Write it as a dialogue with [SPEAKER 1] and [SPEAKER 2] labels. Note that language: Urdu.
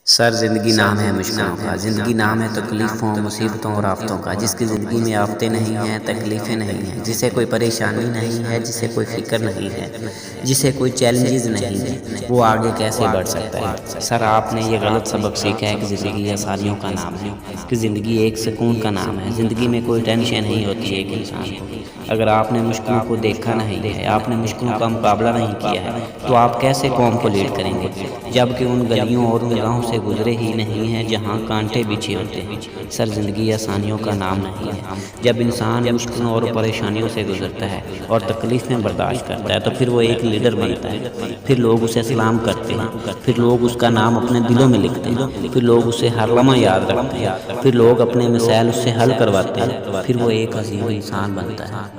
[SPEAKER 1] سر زندگی نام ہے مشکلوں کا، زندگی نام ہے تکلیفوں، مصیبتوں اور آفتوں کا۔ جس کی زندگی میں آفتیں نہیں ہیں، تکلیفیں نہیں ہیں، جسے کوئی پریشانی نہیں ہے، جسے کوئی فکر نہیں ہے، جسے کوئی چیلنجز نہیں ہے، وہ آگے کیسے بڑھ سکتا ہے؟ سر آپ نے یہ غلط سبق سیکھا ہے کہ زندگی آسانیوں کا نام ہے، کہ زندگی ایک سکون کا نام ہے۔ زندگی میں کوئی ٹینشن نہیں ہوتی ایک انسان کو۔ اگر آپ نے مشکلوں کو دیکھا نہیں ہے، آپ نے مشکلوں کا مقابلہ نہیں کیا ہے، تو آپ کیسے قوم کو لیڈ کریں گے؟ جبکہ ان گلیوں اور ان راہوں سے گزرے ہی نہیں ہیں جہاں کانٹے بچھے ہوتے ہیں۔ سر زندگی آسانیوں کا نام نہیں ہے۔ جب انسان مشکلوں اور پریشانیوں سے گزرتا ہے اور تکلیفیں برداشت کرتا ہے تو پھر وہ ایک لیڈر بنتا ہے۔ پھر لوگ اسے سلام کرتے ہیں، پھر لوگ اس کا نام اپنے دلوں میں لکھتے ہیں، پھر لوگ اسے ہر لمحہ یاد رکھتے ہیں، پھر لوگ اپنے مسائل اس سے حل کرواتے ہیں، پھر وہ ایک عظیم انسان بنتا ہے۔